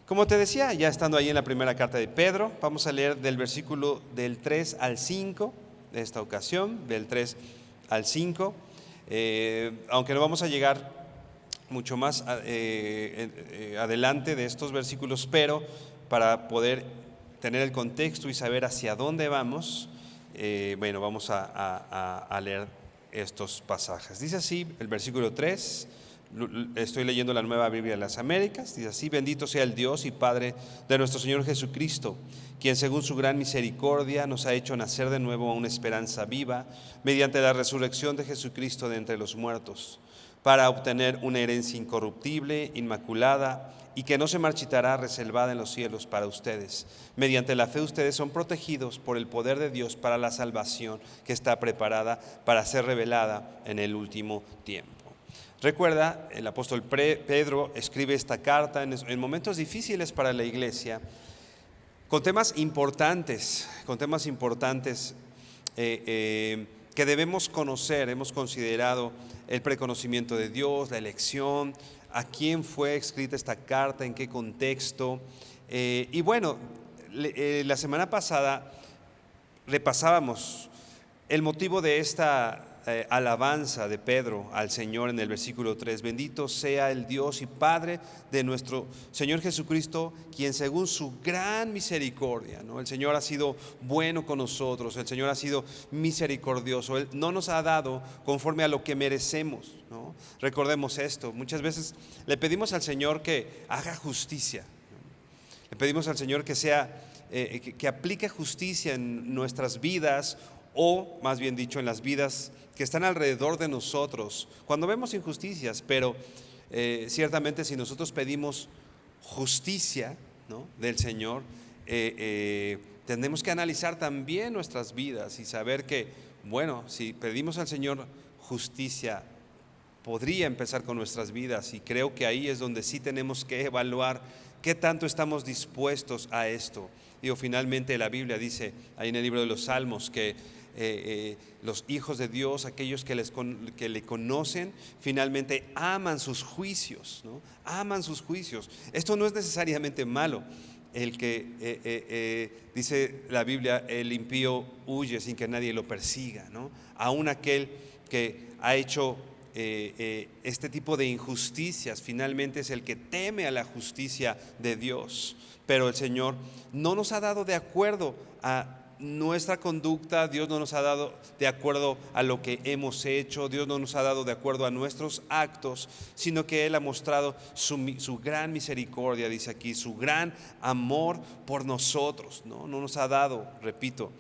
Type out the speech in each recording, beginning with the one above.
Como te decía, ya estando ahí en la primera carta de Pedro, vamos a leer del versículo del 3 al 5 de esta ocasión, del 3 al 5, aunque no vamos a llegar mucho más adelante de estos versículos, pero para poder tener el contexto y saber hacia dónde vamos, bueno, vamos a leer estos pasajes. Dice así el versículo 3. Estoy leyendo la Nueva Biblia de las Américas. Dice así: bendito sea el Dios y Padre de nuestro Señor Jesucristo, quien según su gran misericordia nos ha hecho nacer de nuevo a una esperanza viva mediante la resurrección de Jesucristo de entre los muertos, para obtener una herencia incorruptible, inmaculada y que no se marchitará, reservada en los cielos para ustedes. Mediante la fe ustedes son protegidos por el poder de Dios para la salvación que está preparada para ser revelada en el último tiempo. Recuerda, el apóstol Pedro escribe esta carta en momentos difíciles para la iglesia, con temas importantes que debemos conocer. Hemos considerado el preconocimiento de Dios, la elección, a quién fue escrita esta carta, en qué contexto. Y bueno, la semana pasada repasábamos el motivo de esta alabanza de Pedro al Señor en el versículo 3. Bendito sea el Dios y Padre de nuestro Señor Jesucristo, quien según su gran misericordia, ¿no? El Señor ha sido bueno con nosotros, el Señor ha sido misericordioso, Él no nos ha dado conforme a lo que merecemos, ¿no? Recordemos esto, muchas veces le pedimos al Señor que haga justicia, ¿no? Le pedimos al Señor que sea, que aplique justicia en nuestras vidas, o más bien dicho, en las vidas que están alrededor de nosotros, cuando vemos injusticias. Pero ciertamente si nosotros pedimos justicia, ¿no?, del Señor, tenemos que analizar también nuestras vidas y saber que, bueno, si pedimos al Señor justicia, podría empezar con nuestras vidas, y creo que ahí es donde sí tenemos que evaluar qué tanto estamos dispuestos a esto. Digo, finalmente la Biblia dice ahí en el libro de los Salmos que los hijos de Dios, aquellos que le conocen, finalmente aman sus juicios, ¿no? Aman sus juicios. Esto no es necesariamente malo. El que dice la Biblia, el impío huye sin que nadie lo persiga, ¿no? Aún aquel que ha hecho este tipo de injusticias, finalmente es el que teme a la justicia de Dios. Pero el Señor no nos ha dado de acuerdo a nuestra conducta, Dios no nos ha dado de acuerdo a lo que hemos hecho, Dios no nos ha dado de acuerdo a nuestros actos, sino que Él ha mostrado su gran misericordia, dice aquí, su gran amor por nosotros, ¿no? No nos ha dado, repito,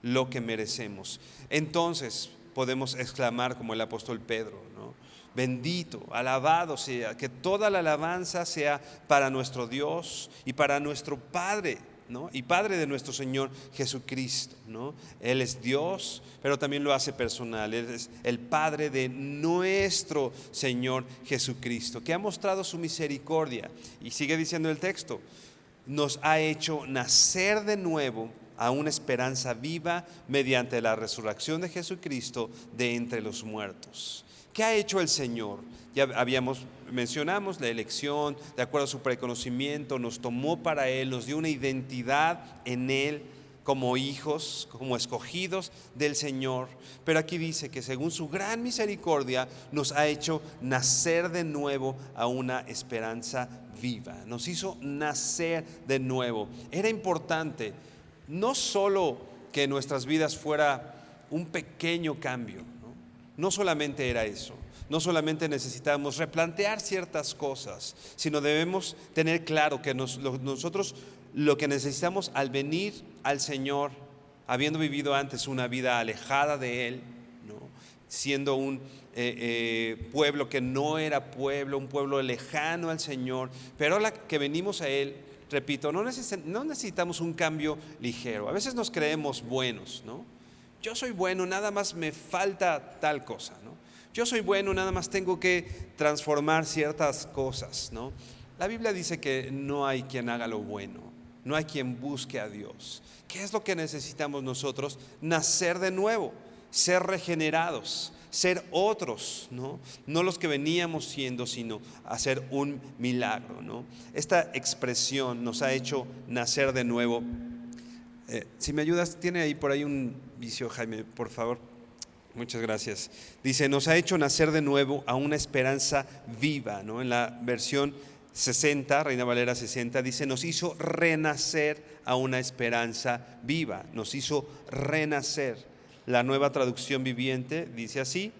lo que merecemos. Entonces podemos exclamar como el apóstol Pedro, ¿no? Bendito, alabado sea, que toda la alabanza sea para nuestro Dios y para nuestro Padre, ¿no? Y Padre de nuestro Señor Jesucristo, ¿no? Él es Dios, pero también lo hace personal. Él es el Padre de nuestro Señor Jesucristo, que ha mostrado su misericordia. Y sigue diciendo el texto: nos ha hecho nacer de nuevo a una esperanza viva mediante la resurrección de Jesucristo de entre los muertos. ¿Qué ha hecho el Señor? Ya mencionamos la elección, de acuerdo a su preconocimiento, nos tomó para Él, nos dio una identidad en Él como hijos, como escogidos del Señor. Pero aquí dice que según su gran misericordia nos ha hecho nacer de nuevo a una esperanza viva. Nos hizo nacer de nuevo. Era importante no solo que en nuestras vidas fuera un pequeño cambio, no solamente era eso. No solamente necesitamos replantear ciertas cosas, sino debemos tener claro que nosotros lo que necesitamos al venir al Señor, habiendo vivido antes una vida alejada de Él, ¿no? Siendo un pueblo que no era pueblo, un pueblo lejano al Señor, pero ahora que venimos a Él, repito, no necesitamos un cambio ligero. A veces nos creemos buenos, ¿no? Yo soy bueno, nada más me falta tal cosa, ¿no? Yo soy bueno, nada más tengo que transformar ciertas cosas, ¿no? La Biblia dice que no hay quien haga lo bueno, no hay quien busque a Dios. ¿Qué es lo que necesitamos nosotros? Nacer de nuevo, ser regenerados, ser otros, ¿no? No los que veníamos siendo, sino hacer un milagro, ¿no? Esta expresión nos ha hecho nacer de nuevo. Si me ayudas, tiene ahí por ahí un vicio, Jaime, por favor. Muchas gracias. Dice, nos ha hecho nacer de nuevo a una esperanza viva, ¿no? En la versión 60, Reina Valera 60, dice, nos hizo renacer a una esperanza viva. Nos hizo renacer. La Nueva Traducción Viviente dice así: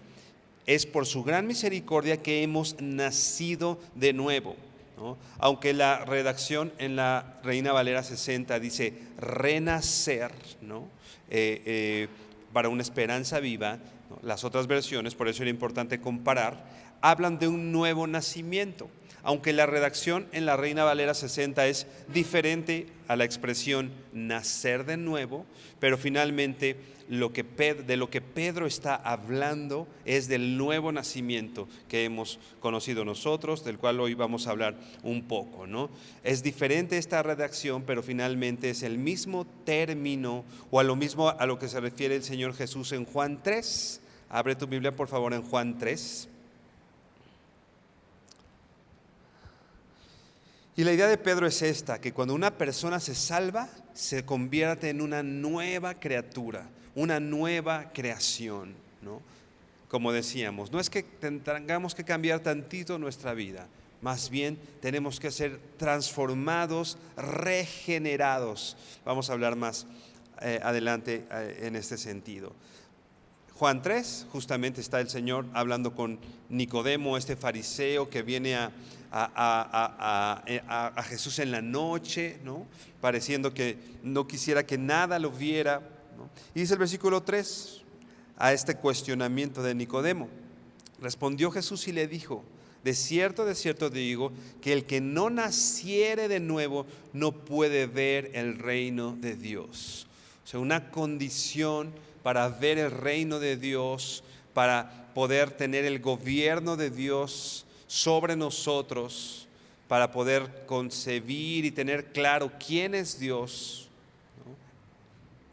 es por su gran misericordia que hemos nacido de nuevo, ¿no? Aunque la redacción en la Reina Valera 60 dice renacer, ¿no? Para una esperanza viva, ¿no? Las otras versiones, por eso era importante comparar, hablan de un nuevo nacimiento. Aunque la redacción en la Reina Valera 60 es diferente a la expresión nacer de nuevo, pero finalmente de lo que Pedro está hablando es del nuevo nacimiento que hemos conocido nosotros, del cual hoy vamos a hablar un poco, ¿no? Es diferente esta redacción, pero finalmente es el mismo término o a lo mismo a lo que se refiere el Señor Jesús en Juan 3. Abre tu Biblia, por favor, en Juan 3. Y la idea de Pedro es esta, que cuando una persona se salva, se convierte en una nueva criatura, una nueva creación, ¿no? Como decíamos, no es que tengamos que cambiar tantito nuestra vida, más bien tenemos que ser transformados, regenerados. Vamos a hablar más adelante en este sentido. Juan 3, justamente está el Señor hablando con Nicodemo, este fariseo que viene a Jesús en la noche, ¿no? Pareciendo que no quisiera que nada lo viera, ¿no? Y dice el versículo 3, a este cuestionamiento de Nicodemo: respondió Jesús y le dijo, de cierto te digo, que el que no naciere de nuevo no puede ver el reino de Dios. O sea, una condición para ver el reino de Dios, para poder tener el gobierno de Dios sobre nosotros, para poder concebir y tener claro quién es Dios, ¿no?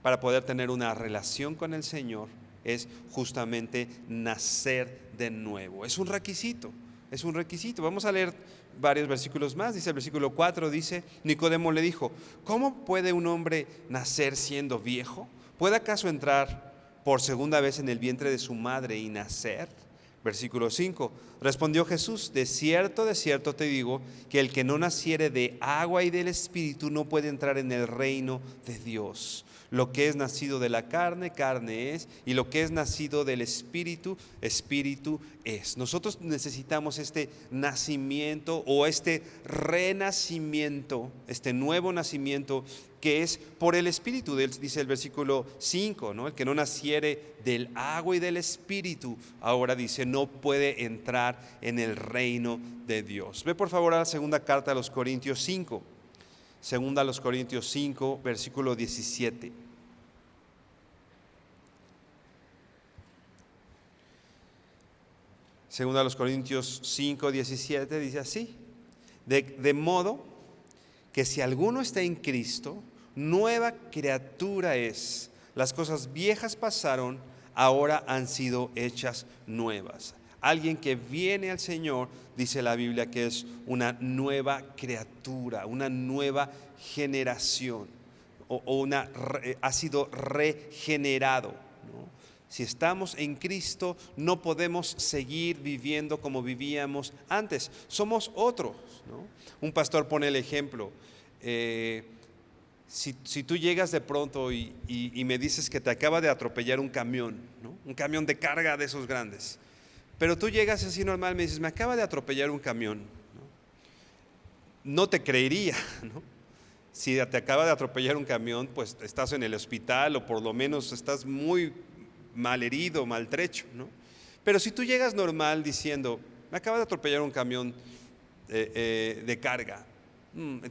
Para poder tener una relación con el Señor, es justamente nacer de nuevo. Es un requisito, es un requisito. Vamos a leer varios versículos más. Dice el versículo 4, dice, Nicodemo le dijo, ¿cómo puede un hombre nacer siendo viejo? ¿Puede acaso entrar por segunda vez en el vientre de su madre y nacer? Versículo 5, respondió Jesús, de cierto te digo, que el que no naciere de agua y del Espíritu no puede entrar en el reino de Dios. Lo que es nacido de la carne, carne es, y lo que es nacido del Espíritu, Espíritu es. Nosotros necesitamos este nacimiento o este renacimiento, este nuevo nacimiento que es por el Espíritu, dice el versículo 5, ¿no? El que no naciere del agua y del Espíritu, ahora dice, no puede entrar en el reino de Dios. Ve por favor a la segunda carta a los Corintios 5. Segunda a los Corintios 5, versículo 17. Segunda a los Corintios 5, 17 dice así: de modo que si alguno está en Cristo, nueva criatura es. Las cosas viejas pasaron, ahora han sido hechas nuevas. Alguien que viene al Señor, dice la Biblia, que es una nueva criatura, una nueva generación, ha sido regenerado, ¿no? Si estamos en Cristo, no podemos seguir viviendo como vivíamos antes. Somos otros, ¿no? Un pastor pone el ejemplo. Si tú llegas de pronto y me dices que te acaba de atropellar un camión, ¿no? Un camión de carga de esos grandes, pero tú llegas así normal, me dices, me acaba de atropellar un camión, no te creería, ¿no? Si te acaba de atropellar un camión, pues estás en el hospital o por lo menos estás muy mal herido, maltrecho, ¿no? Pero si tú llegas normal diciendo, me acaba de atropellar un camión de carga,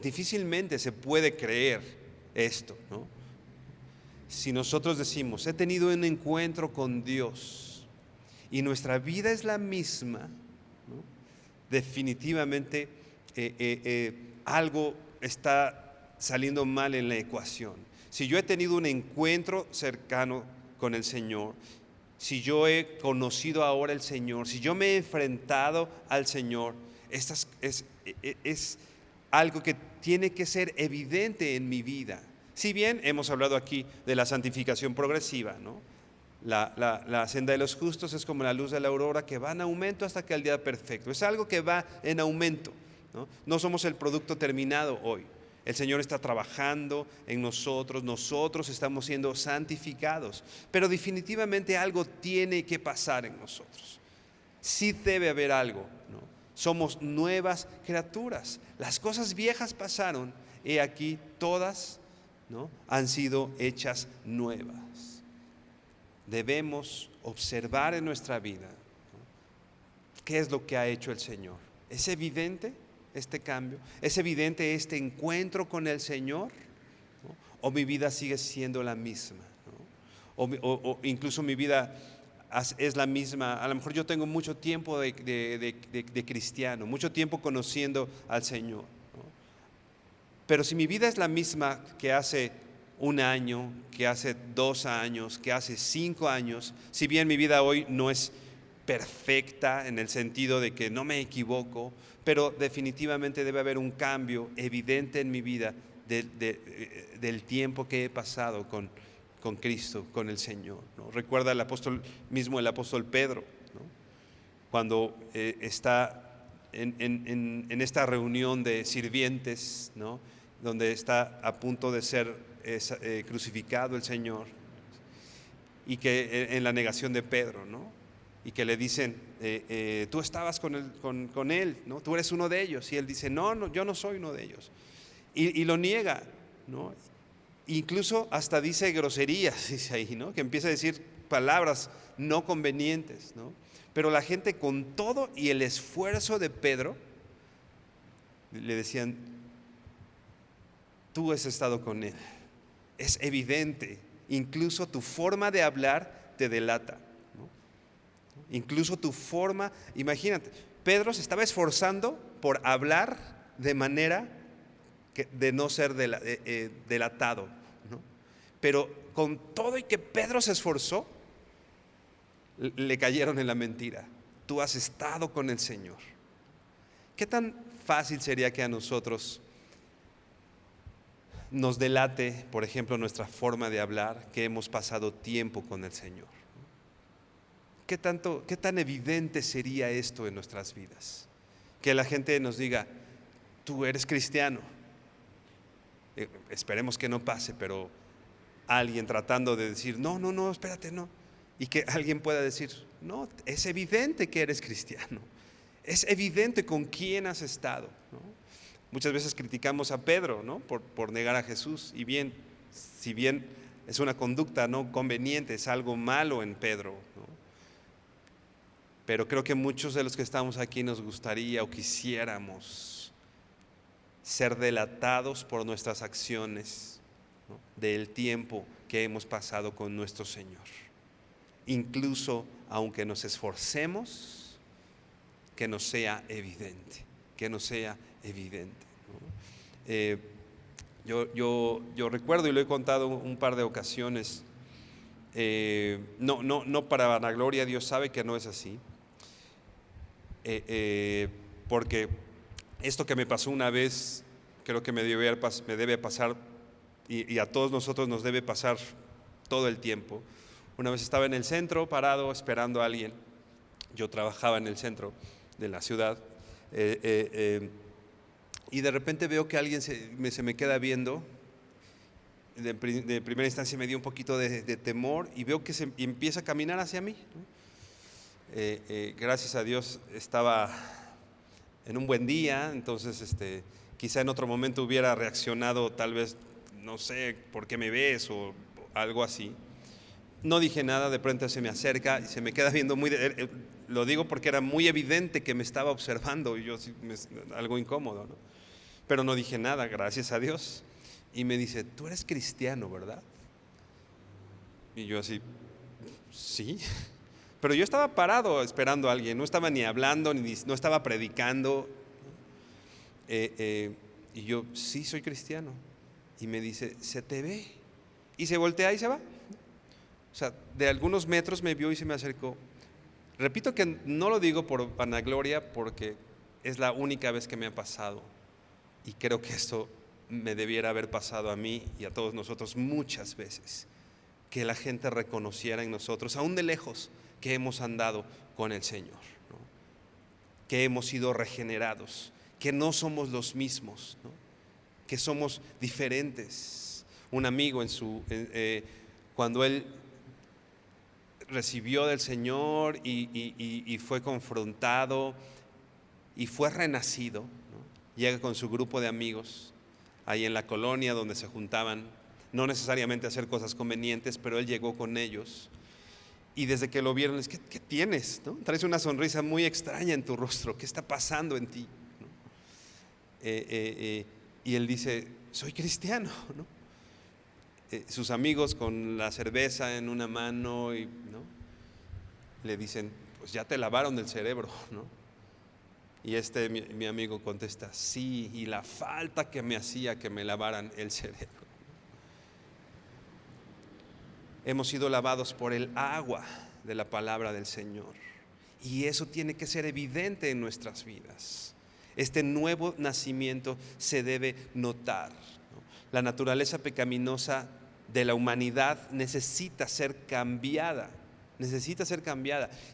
difícilmente se puede creer esto, ¿no? Si nosotros decimos, he tenido un encuentro con Dios y nuestra vida es la misma, ¿no? Definitivamente algo está saliendo mal en la ecuación. Si yo he tenido un encuentro cercano con el Señor, si yo he conocido ahora al Señor, si yo me he enfrentado al Señor, es algo que tiene que ser evidente en mi vida. Si bien hemos hablado aquí de la santificación progresiva, ¿no? La senda de los justos es como la luz de la aurora que va en aumento hasta que el día perfecto. Es algo que va en aumento, ¿no? No somos el producto terminado hoy. El Señor está trabajando en nosotros, nosotros estamos siendo santificados, pero definitivamente algo tiene que pasar en nosotros. Sí debe haber algo, ¿no? Somos nuevas criaturas. Las cosas viejas pasaron, he aquí todas, ¿no?, han sido hechas nuevas. Debemos observar en nuestra vida, ¿no?, qué es lo que ha hecho el Señor. ¿Es evidente este cambio? ¿Es evidente este encuentro con el Señor? ¿No? ¿O mi vida sigue siendo la misma? ¿No? O incluso mi vida es la misma. A lo mejor yo tengo mucho tiempo de cristiano, mucho tiempo conociendo al Señor, ¿no? Pero si mi vida es la misma que hace un año, que hace 2 años, que hace 5 años, si bien mi vida hoy no es perfecta en el sentido de que no me equivoco, pero definitivamente debe haber un cambio evidente en mi vida del tiempo que he pasado con Cristo, con el Señor, ¿no? Recuerda el apóstol Pedro, ¿no?, cuando está en esta reunión de sirvientes, ¿no?, donde está a punto de ser crucificado el Señor, y que en la negación de Pedro, ¿no?, y que le dicen, tú estabas con él, ¿no?, tú eres uno de ellos, y él dice, no, yo no soy uno de ellos, y lo niega, ¿no? Incluso hasta dice groserías, dice ahí, ¿no?, que empieza a decir palabras no convenientes, ¿no? Pero la gente, con todo y el esfuerzo de Pedro, le decían, tú has estado con él, es evidente, incluso tu forma de hablar te delata, ¿no? Incluso tu forma, imagínate, Pedro se estaba esforzando por hablar de manera de no ser delatado, ¿no? Pero con todo y que Pedro se esforzó, le cayeron en la mentira. Tú has estado con el Señor. ¿Qué tan fácil sería que a nosotros nos delate, por ejemplo, nuestra forma de hablar, que hemos pasado tiempo con el Señor? ¿Qué tan evidente sería esto en nuestras vidas? Que la gente nos diga, tú eres cristiano. Esperemos que no pase, pero alguien tratando de decir, no, espérate, no. Y que alguien pueda decir, no, es evidente que eres cristiano. Es evidente con quién has estado, ¿no? Muchas veces criticamos a Pedro, ¿no?, por negar a Jesús. Y bien, si bien es una conducta no conveniente, es algo malo en Pedro, ¿no? Pero creo que muchos de los que estamos aquí nos gustaría o quisiéramos ser delatados por nuestras acciones, ¿no?, del tiempo que hemos pasado con nuestro Señor. Incluso aunque nos esforcemos, que nos sea evidente, ¿no? Yo recuerdo, y lo he contado un par de ocasiones, no para vanagloria, Dios sabe que no es así, porque esto que me pasó una vez, creo que me debe pasar, y a todos nosotros nos debe pasar todo el tiempo. Una vez estaba en el centro parado esperando a alguien. Yo trabajaba en el centro de la ciudad, y de repente veo que alguien se me queda viendo. De primera instancia me dio un poquito de temor, y veo que y empieza a caminar hacia mí, ¿no? Gracias a Dios estaba en un buen día, entonces quizá en otro momento hubiera reaccionado, tal vez, no sé, ¿por qué me ves?, o algo así. No dije nada, de pronto se me acerca y se me queda viendo lo digo porque era muy evidente que me estaba observando, y yo algo incómodo, ¿no? Pero no dije nada, gracias a Dios. Y me dice: tú eres cristiano, ¿verdad? Y yo así, sí. Pero yo estaba parado esperando a alguien, no estaba ni hablando, no estaba predicando. Y yo, sí, soy cristiano. Y me dice: se te ve. Y se voltea y se va. O sea, de algunos metros me vio y se me acercó. Repito que no lo digo por vanagloria, porque es la única vez que me ha pasado, y creo que esto me debiera haber pasado a mí y a todos nosotros muchas veces, que la gente reconociera en nosotros, aún de lejos, que hemos andado con el Señor, ¿no?, que hemos sido regenerados, que no somos los mismos, ¿no?, que somos diferentes. Un amigo cuando él recibió del Señor y fue confrontado y fue renacido, ¿no?, llega con su grupo de amigos ahí en la colonia donde se juntaban, no necesariamente a hacer cosas convenientes, pero él llegó con ellos, y desde que lo vieron, ¿qué tienes?, ¿no? Traes una sonrisa muy extraña en tu rostro, ¿qué está pasando en ti?, ¿no? Y él dice: soy cristiano, ¿no? Sus amigos con la cerveza en una mano, ¿no?, le dicen: pues ya te lavaron el cerebro, ¿no? Y mi amigo contesta: sí, y la falta que me hacía que me lavaran el cerebro. Hemos sido lavados por el agua de la palabra del Señor, y eso tiene que ser evidente en nuestras vidas. Este nuevo nacimiento se debe notar, ¿no? La naturaleza pecaminosa de la humanidad necesita ser cambiada,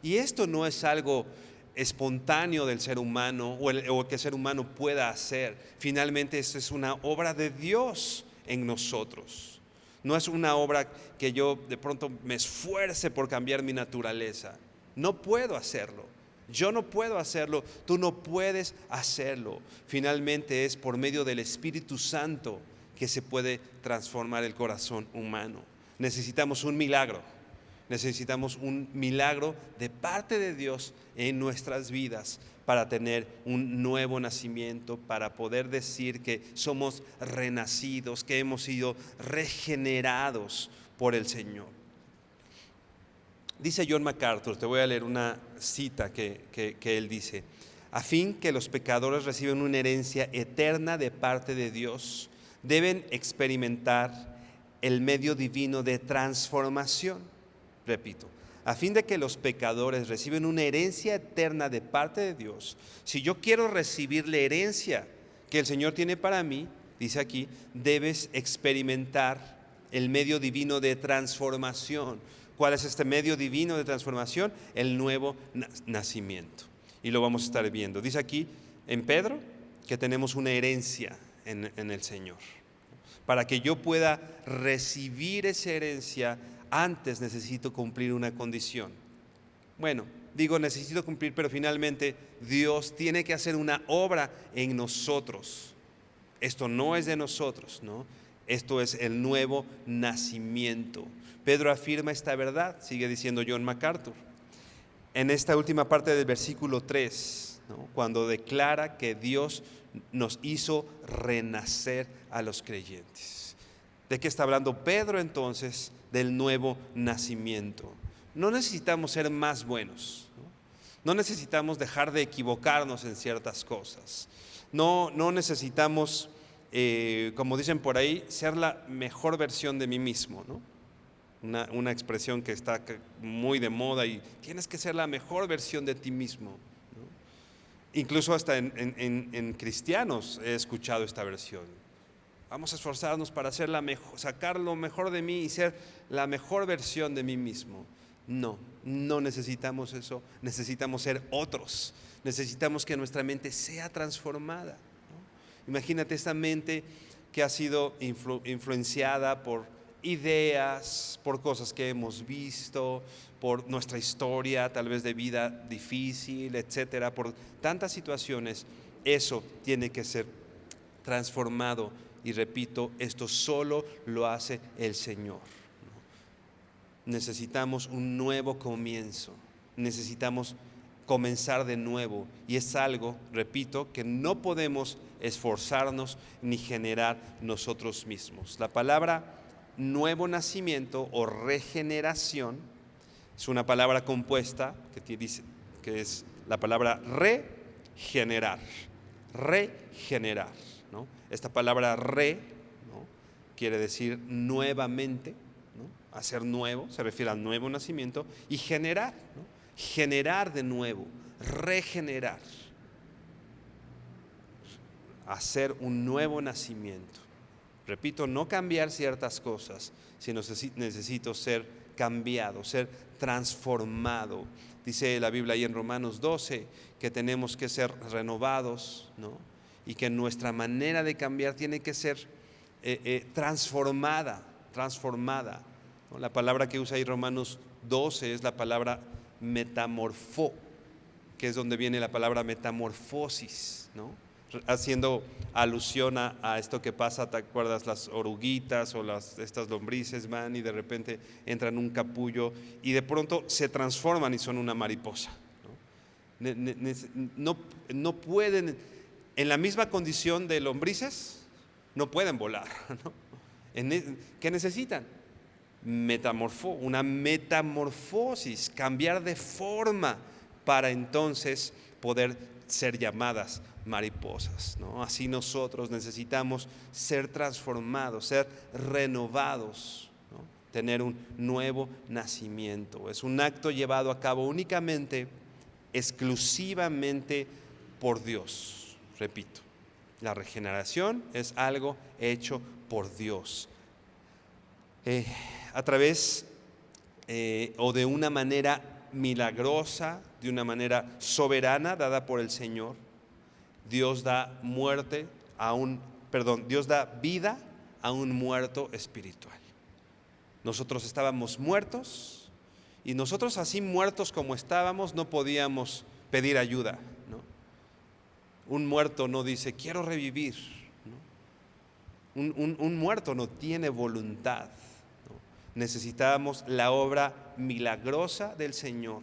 y esto no es algo espontáneo del ser humano, o que el ser humano pueda hacer. Finalmente, esto es una obra de Dios en nosotros. No es una obra que yo de pronto me esfuerce por cambiar mi naturaleza. No puedo hacerlo. Yo no puedo hacerlo, tú no puedes hacerlo. Finalmente es por medio del Espíritu Santo que se puede transformar el corazón humano. Necesitamos un milagro de parte de Dios en nuestras vidas para tener un nuevo nacimiento, para poder decir que somos renacidos, que hemos sido regenerados por el Señor. Dice John MacArthur, te voy a leer una cita que él dice: a fin que los pecadores reciban una herencia eterna de parte de Dios, deben experimentar el medio divino de transformación. Repito, a fin de que los pecadores reciban una herencia eterna de parte de Dios. Si yo quiero recibir la herencia que el Señor tiene para mí, dice aquí, debes experimentar el medio divino de transformación. ¿Cuál es este medio divino de transformación? El nuevo nacimiento. Y lo vamos a estar viendo. Dice aquí en Pedro que tenemos una herencia en el Señor. Para que yo pueda recibir esa herencia, antes necesito cumplir una condición. Bueno, digo necesito cumplir, pero finalmente Dios tiene que hacer una obra en nosotros. Esto no es de nosotros, ¿no? Esto es el nuevo nacimiento. Pedro afirma esta verdad, sigue diciendo John MacArthur, en esta última parte del versículo 3, ¿no?, cuando declara que Dios nos hizo renacer a los creyentes. ¿De qué está hablando Pedro entonces? Del nuevo nacimiento. No necesitamos ser más buenos, no necesitamos dejar de equivocarnos en ciertas cosas, no necesitamos, como dicen por ahí, ser la mejor versión de mí mismo, ¿no? Una expresión que está muy de moda, y tienes que ser la mejor versión de ti mismo, ¿no? Incluso hasta en cristianos he escuchado esta versión. Vamos a esforzarnos para ser sacar lo mejor de mí y ser la mejor versión de mí mismo. No necesitamos eso, necesitamos ser otros, necesitamos que nuestra mente sea transformada, ¿no? Imagínate esta mente que ha sido influenciada por ideas, por cosas que hemos visto, por nuestra historia tal vez de vida difícil, etcétera, por tantas situaciones. Eso tiene que ser transformado, y repito, esto solo lo hace el Señor. Necesitamos un nuevo comienzo, necesitamos comenzar de nuevo, y es algo, repito, que no podemos esforzarnos ni generar nosotros mismos. La palabra nuevo nacimiento o regeneración es una palabra compuesta que es la palabra regenerar, ¿no? Esta palabra ¿no? Quiere decir nuevamente, ¿no? Hacer nuevo, se refiere al nuevo nacimiento, y generar, ¿no? Generar de nuevo, regenerar, hacer un nuevo nacimiento. Repito, no cambiar ciertas cosas, sino necesito ser cambiado, ser transformado. Dice la Biblia ahí en Romanos 12 que tenemos que ser renovados, ¿no? Y que nuestra manera de cambiar tiene que ser transformada, ¿no? La palabra que usa ahí Romanos 12 es la palabra metamorfó, que es donde viene la palabra metamorfosis, ¿no? Haciendo alusión a esto que pasa, ¿te acuerdas? Las oruguitas o estas lombrices van y de repente entran en un capullo y de pronto se transforman y son una mariposa, ¿no? No pueden, en la misma condición de lombrices, no pueden volar, ¿no? ¿Qué necesitan? Una metamorfosis, cambiar de forma para entonces poder ser llamadas mariposas, ¿no? Así nosotros necesitamos ser transformados, ser renovados, ¿no? Tener un nuevo nacimiento. Es un acto llevado a cabo únicamente, exclusivamente por Dios. Repito, la regeneración es algo hecho por Dios. A través o de una manera milagrosa, de una manera soberana dada por el Señor, Dios da Dios da vida a un muerto espiritual. Nosotros estábamos muertos, y nosotros así muertos como estábamos no podíamos pedir ayuda, ¿no? Un muerto no dice quiero revivir, ¿no? Un muerto no tiene voluntad, ¿no? Necesitábamos la obra milagrosa del Señor,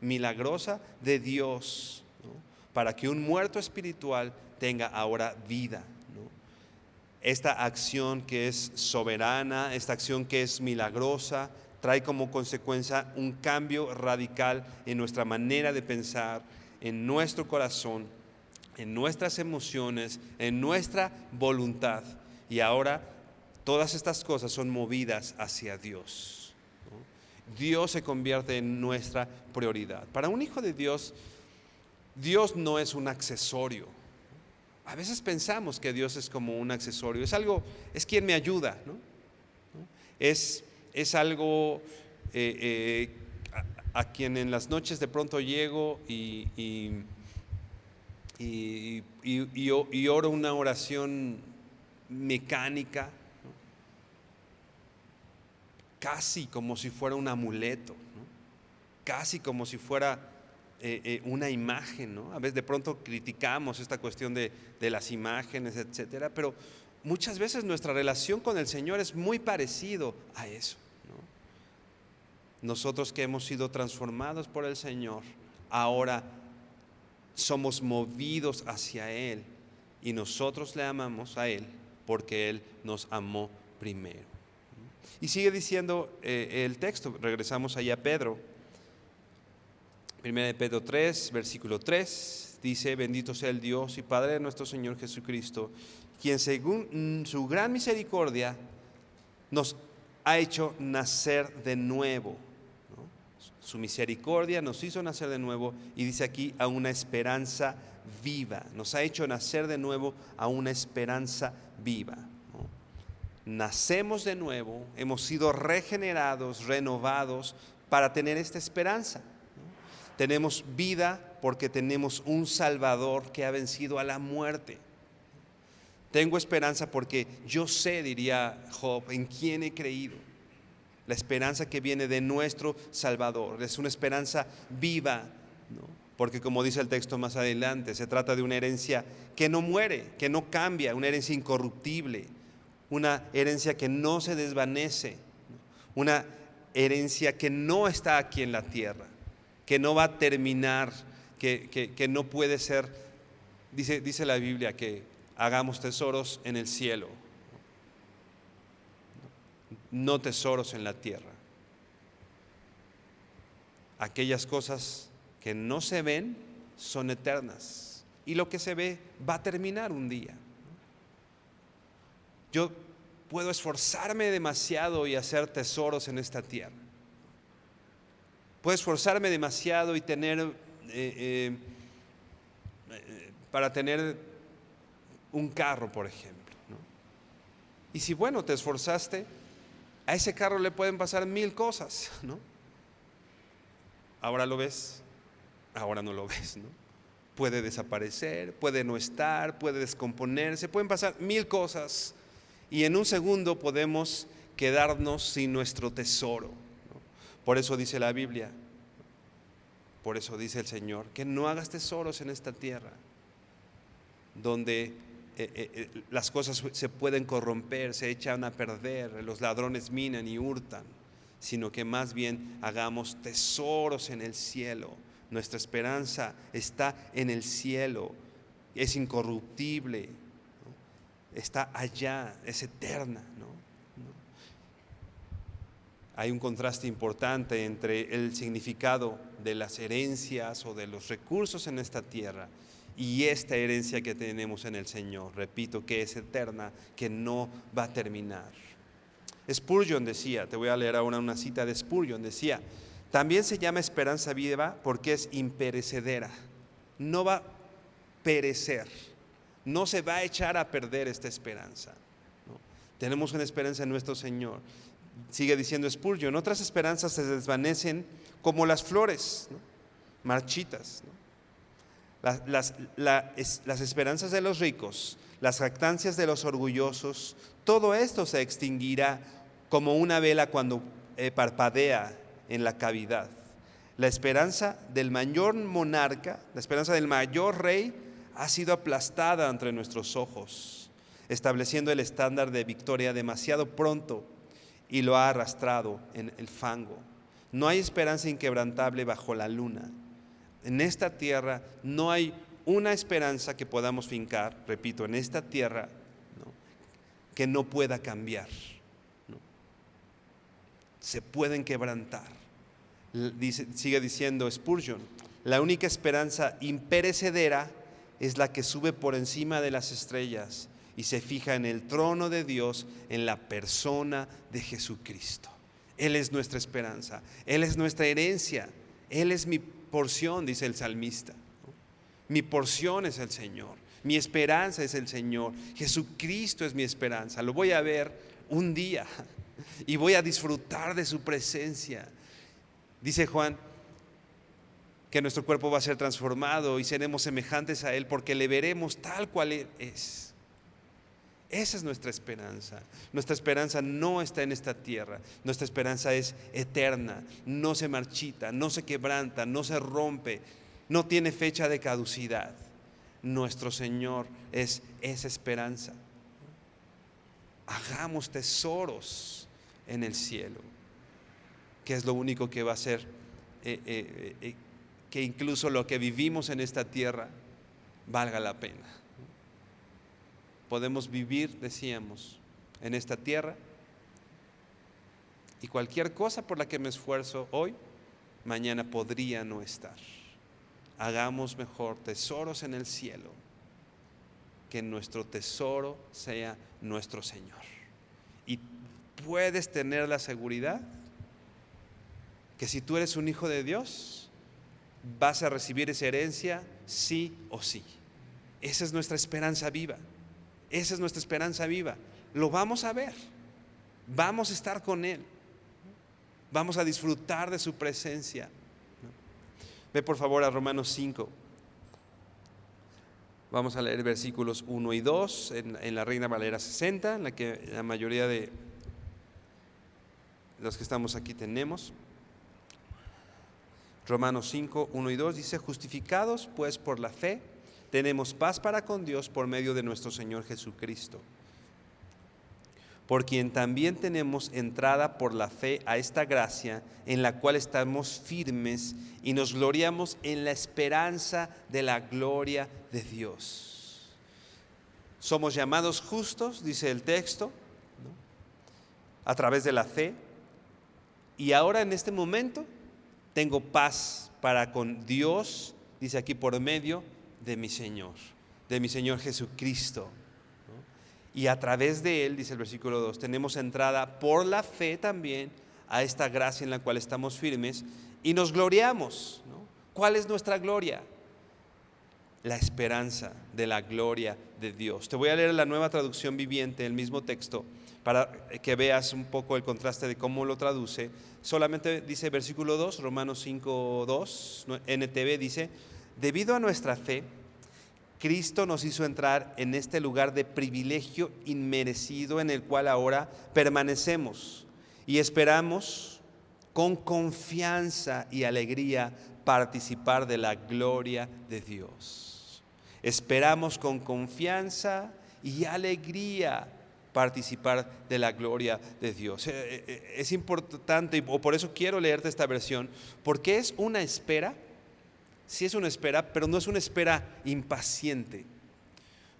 milagrosa de Dios, ¿no? Para que un muerto espiritual tenga ahora vida, ¿no? Esta acción que es soberana, esta acción que es milagrosa, trae como consecuencia un cambio radical en nuestra manera de pensar, en nuestro corazón, en nuestras emociones, en nuestra voluntad. Y ahora todas estas cosas son movidas hacia Dios, ¿no? Dios se convierte en nuestra prioridad. Para un hijo de Dios, Dios no es un accesorio. A veces pensamos que Dios es como un accesorio, es quien me ayuda, ¿no? Es algo a quien en las noches de pronto llego y oro una oración mecánica, ¿no? Casi como si fuera un amuleto, ¿no? Casi como si fuera una imagen, ¿no? A veces de pronto criticamos esta cuestión de las imágenes, etcétera, pero muchas veces nuestra relación con el Señor es muy parecido a eso, ¿no? Nosotros que hemos sido transformados por el Señor, ahora somos movidos hacia Él y nosotros le amamos a Él porque Él nos amó primero. Y sigue diciendo el texto, regresamos allá a Pedro. 1 de Pedro 3, versículo 3, dice: bendito sea el Dios y Padre de nuestro Señor Jesucristo, quien según su gran misericordia nos ha hecho nacer de nuevo, ¿no? Su misericordia nos hizo nacer de nuevo, y dice aquí, a una esperanza viva. Nos ha hecho nacer de nuevo a una esperanza viva, ¿no? Nacemos de nuevo, hemos sido regenerados, renovados para tener esta esperanza, ¿no? Tenemos vida porque tenemos un Salvador que ha vencido a la muerte. Tengo esperanza porque yo sé, diría Job, en quién he creído. La esperanza que viene de nuestro Salvador es una esperanza viva, ¿no? Porque como dice el texto más adelante, se trata de una herencia que no muere, que no cambia, una herencia incorruptible, una herencia que no se desvanece, ¿no? Una herencia que no está aquí en la tierra, que no va a terminar, que no puede ser, dice la Biblia, que hagamos tesoros en el cielo, no tesoros en la tierra. Aquellas cosas que no se ven son eternas, y lo que se ve va a terminar un día. Yo puedo esforzarme demasiado y hacer tesoros en esta tierra. Puedo esforzarme demasiado y tener para tener un carro, por ejemplo, ¿no? Y si, bueno, te esforzaste, a ese carro le pueden pasar 1000 cosas, ¿no? Ahora lo ves, ahora no lo ves, ¿no? Puede desaparecer, puede no estar, puede descomponerse, pueden pasar 1000 cosas, y en un segundo podemos quedarnos sin nuestro tesoro, ¿no? Por eso dice la Biblia, por eso dice el Señor, que no hagas tesoros en esta tierra, donde las cosas se pueden corromper, se echan a perder, los ladrones minan y hurtan, sino que más bien hagamos tesoros en el cielo. Nuestra esperanza está en el cielo, es incorruptible, ¿no? Está allá, es eterna, ¿no? Hay un contraste importante entre el significado de las herencias o de los recursos en esta tierra y esta herencia que tenemos en el Señor, repito, que es eterna, que no va a terminar. Spurgeon decía, te voy a leer ahora una cita de Spurgeon, decía: también se llama esperanza viva porque es imperecedera, no va a perecer, no se va a echar a perder esta esperanza, ¿no? Tenemos una esperanza en nuestro Señor. Sigue diciendo Spurgeon: otras esperanzas se desvanecen como las flores, ¿no? Marchitas, ¿no? Las esperanzas de los ricos, las jactancias de los orgullosos, todo esto se extinguirá como una vela cuando parpadea en la cavidad. La esperanza del mayor monarca, la esperanza del mayor rey, ha sido aplastada entre nuestros ojos, estableciendo el estándar de victoria demasiado pronto, y lo ha arrastrado en el fango. No hay esperanza inquebrantable bajo la luna. En esta tierra no hay una esperanza que podamos fincar, repito, en esta tierra, ¿no?, que no pueda cambiar, ¿no? Se pueden quebrantar. Sigue diciendo Spurgeon: la única esperanza imperecedera es la que sube por encima de las estrellas y se fija en el trono de Dios, en la persona de Jesucristo. Él es nuestra esperanza, Él es nuestra herencia, Él es mi porción, dice el salmista, ¿no? Mi porción es el Señor, mi esperanza es el Señor, Jesucristo es mi esperanza. Lo voy a ver un día y voy a disfrutar de su presencia. Dice Juan que nuestro cuerpo va a ser transformado y seremos semejantes a Él porque le veremos tal cual Él es. Esa es nuestra esperanza. Nuestra esperanza no está en esta tierra. Nuestra esperanza es eterna, no se marchita, no se quebranta, no se rompe, no tiene fecha de caducidad. Nuestro Señor es esa esperanza. Hagamos tesoros en el cielo, que es lo único que va a hacer que incluso lo que vivimos en esta tierra valga la pena. podemos vivir, decíamos, en esta tierra, y cualquier cosa por la que me esfuerzo hoy, mañana podría no estar. Hagamos mejor tesoros en el cielo, que nuestro tesoro sea nuestro Señor. Y puedes tener la seguridad que si tú eres un hijo de Dios, vas a recibir esa herencia sí o sí. Esa es nuestra esperanza viva. Esa es nuestra esperanza viva. Lo vamos a ver. Vamos a estar con Él. Vamos a disfrutar de su presencia. Ve por favor a Romanos 5. Vamos a leer versículos 1 y 2 en la Reina Valera 60, en la que la mayoría de los que estamos aquí tenemos. Romanos 5, 1 y 2 dice: justificados pues por la fe, tenemos paz para con Dios por medio de nuestro Señor Jesucristo, por quien también tenemos entrada por la fe a esta gracia, en la cual estamos firmes y nos gloriamos en la esperanza de la gloria de Dios. Somos llamados justos, dice el texto, ¿no?, a través de la fe, y ahora en este momento tengo paz para con Dios, dice aquí, por medio de mi Señor Jesucristo. Y a través de Él, dice el versículo 2, tenemos entrada por la fe también a esta gracia en la cual estamos firmes y nos gloriamos, ¿no? ¿Cuál es nuestra gloria? La esperanza de la gloria de Dios. Te voy a leer la Nueva Traducción Viviente, el mismo texto, para que veas un poco el contraste de cómo lo traduce. Solamente dice versículo 2, Romanos 5, 2, NTV dice: debido a nuestra fe, Cristo nos hizo entrar en este lugar de privilegio inmerecido en el cual ahora permanecemos y esperamos con confianza y alegría participar de la gloria de Dios. Esperamos con confianza y alegría participar de la gloria de Dios. Es importante, o por eso quiero leerte esta versión, porque es una espera. Sí es una espera, pero no es una espera impaciente.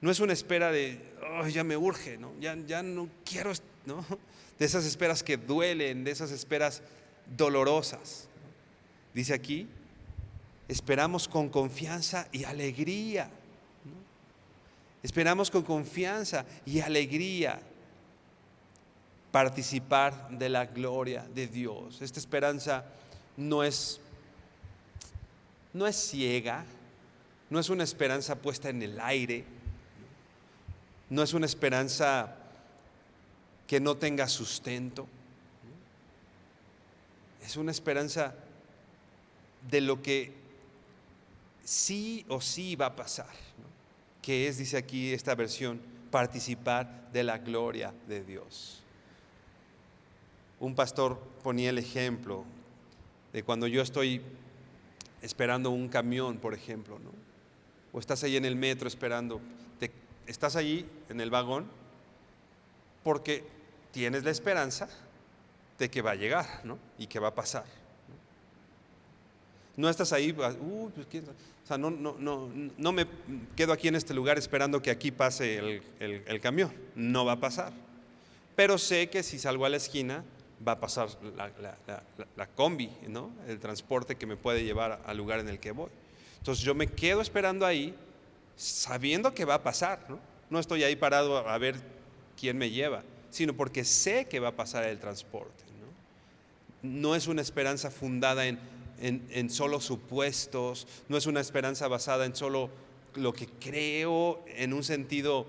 No es una espera de, oh, ya me urge, ¿no? Ya no quiero, ¿no? De esas esperas que duelen, de esas esperas dolorosas. Dice aquí, esperamos con confianza y alegría, ¿no? Esperamos con confianza y alegría participar de la gloria de Dios. Esta esperanza no es ciega, no es una esperanza puesta en el aire, no es una esperanza que no tenga sustento, es una esperanza de lo que sí o sí va a pasar, ¿no?, que es, dice aquí esta versión, participar de la gloria de Dios. Un pastor ponía el ejemplo de cuando yo estoy esperando un camión, por ejemplo, ¿no? O estás ahí en el metro esperando, estás allí en el vagón porque tienes la esperanza de que va a llegar, ¿no?, y que va a pasar. No estás ahí, pues, o sea, no me quedo aquí en este lugar esperando que aquí pase el camión, no va a pasar. Pero sé que si salgo a la esquina va a pasar la combi, ¿no?, el transporte que me puede llevar al lugar en el que voy. Entonces yo me quedo esperando ahí sabiendo que va a pasar, ¿no? No estoy ahí parado a ver quién me lleva, sino porque sé que va a pasar el transporte, ¿no? No es una esperanza fundada en solo supuestos, no es una esperanza basada en solo lo que creo en un sentido,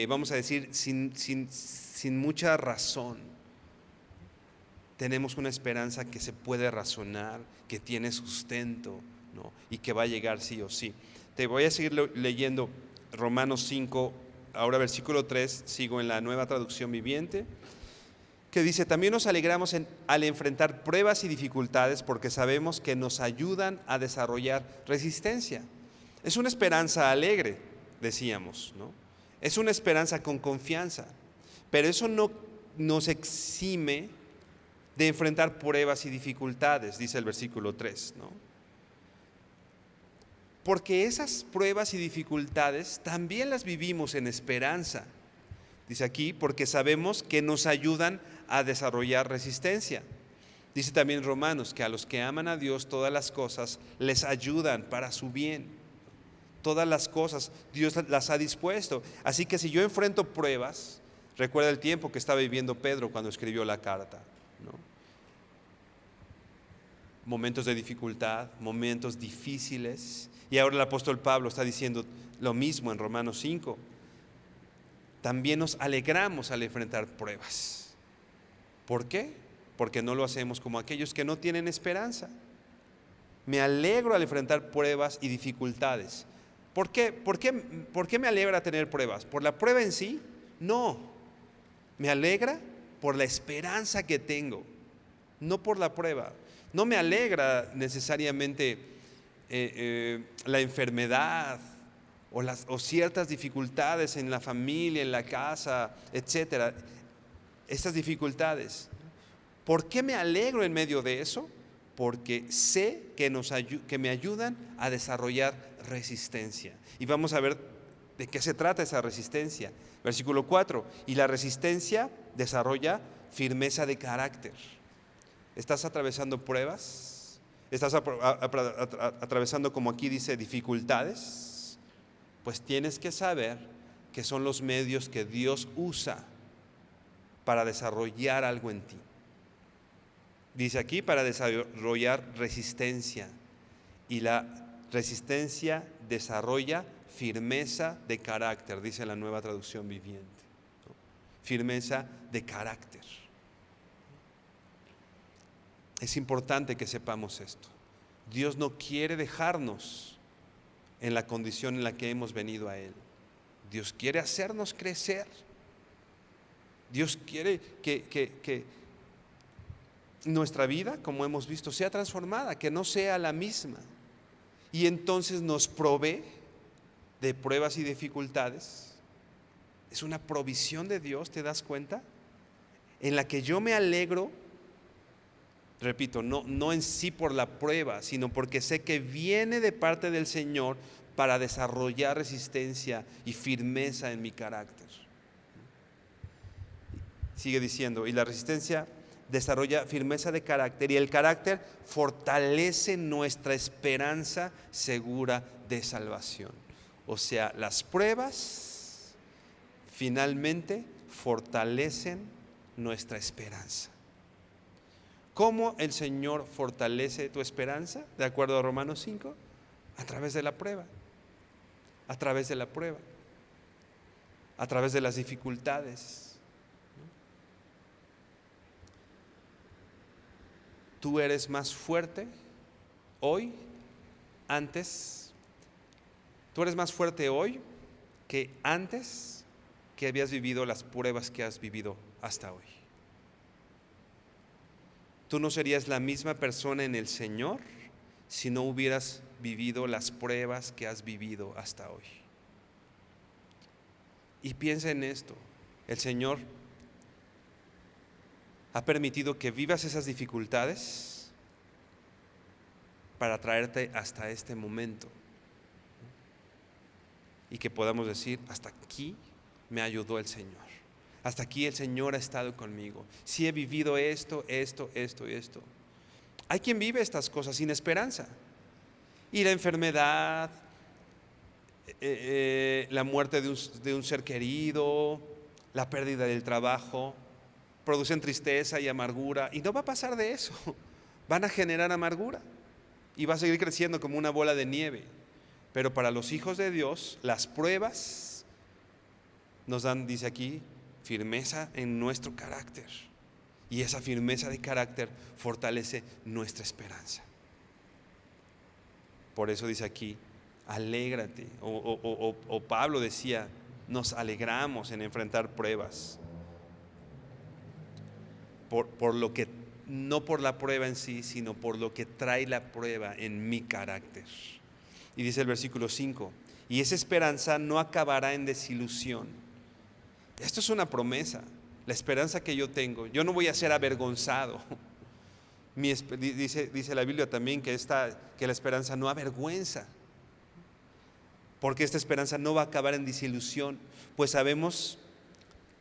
vamos a decir, sin mucha razón. Tenemos una esperanza que se puede razonar, que tiene sustento, ¿no?, y que va a llegar sí o sí. Te voy a seguir leyendo Romanos 5, ahora versículo 3, sigo en la Nueva Traducción Viviente, que dice: también nos alegramos al enfrentar pruebas y dificultades porque sabemos que nos ayudan a desarrollar resistencia. Es una esperanza alegre, decíamos, ¿no? Es una esperanza con confianza, pero eso no nos exime de enfrentar pruebas y dificultades, dice el versículo 3, ¿no? Porque esas pruebas y dificultades también las vivimos en esperanza. Dice aquí, porque sabemos que nos ayudan a desarrollar resistencia. Dice también Romanos que a los que aman a Dios todas las cosas les ayudan para su bien. Todas las cosas Dios las ha dispuesto. Así que si yo enfrento pruebas, recuerda el tiempo que estaba viviendo Pedro cuando escribió la carta, ¿no? Momentos de dificultad, momentos difíciles. Y ahora el apóstol Pablo está diciendo lo mismo en Romanos 5. También nos alegramos al enfrentar pruebas. ¿Por qué? Porque no lo hacemos como aquellos que no tienen esperanza. Me alegro al enfrentar pruebas y dificultades. ¿Por qué? ¿Por qué me alegra tener pruebas? ¿Por la prueba en sí? No. Me alegra por la esperanza que tengo, no por la prueba. No me alegra necesariamente la enfermedad o ciertas dificultades en la familia, en la casa, etcétera. Estas dificultades. ¿Por qué me alegro en medio de eso? Porque sé que me ayudan a desarrollar resistencia. Y vamos a ver de qué se trata esa resistencia. Versículo 4. Y la resistencia desarrolla firmeza de carácter. ¿Estás atravesando pruebas? ¿Estás atravesando, como aquí dice, dificultades? Pues tienes que saber que son los medios que Dios usa para desarrollar algo en ti. Dice aquí, para desarrollar resistencia. Y la resistencia desarrolla firmeza de carácter, dice la Nueva Traducción Viviente. Firmeza de carácter. Es importante que sepamos esto. Dios no quiere dejarnos en la condición en la que hemos venido a Él. Dios quiere hacernos crecer. Dios quiere que nuestra vida, como hemos visto, sea transformada, que no sea la misma. Y entonces nos provee de pruebas y dificultades. Es una provisión de Dios, ¿te das cuenta? En la que yo me alegro, repito, no en sí por la prueba, sino porque sé que viene de parte del Señor para desarrollar resistencia y firmeza en mi carácter. Sigue diciendo, y la resistencia desarrolla firmeza de carácter, y el carácter fortalece nuestra esperanza segura de salvación. O sea, las pruebas finalmente fortalecen nuestra esperanza. ¿Cómo el Señor fortalece tu esperanza? De acuerdo a Romanos 5, a través de la prueba, a través de la prueba, a través de las dificultades. Tú eres más fuerte hoy, tú eres más fuerte hoy que antes que habías vivido las pruebas que has vivido hasta hoy. Tú no serías la misma persona en el Señor si no hubieras vivido las pruebas que has vivido hasta hoy. Y piensa en esto, el Señor ha permitido que vivas esas dificultades para traerte hasta este momento y que podamos decir, hasta aquí me ayudó el Señor, hasta aquí el Señor ha estado conmigo, sí he vivido esto. Hay quien vive estas cosas sin esperanza, y la enfermedad, la muerte de un ser querido, la pérdida del trabajo producen tristeza y amargura, y no va a pasar de eso. Van a generar amargura y va a seguir creciendo como una bola de nieve. Pero para los hijos de Dios, las pruebas nos dan, dice aquí, firmeza en nuestro carácter, y esa firmeza de carácter fortalece nuestra esperanza. Por eso dice aquí, alégrate, o Pablo decía, nos alegramos en enfrentar pruebas. Por lo que, no por la prueba en sí, sino por lo que trae la prueba en mi carácter. Y dice el versículo 5, y esa esperanza no acabará en desilusión. Esto es una promesa, la esperanza que yo tengo. Yo no voy a ser avergonzado. Dice la Biblia también que la esperanza no avergüenza. porque esta esperanza no va a acabar en desilusión, pues sabemos,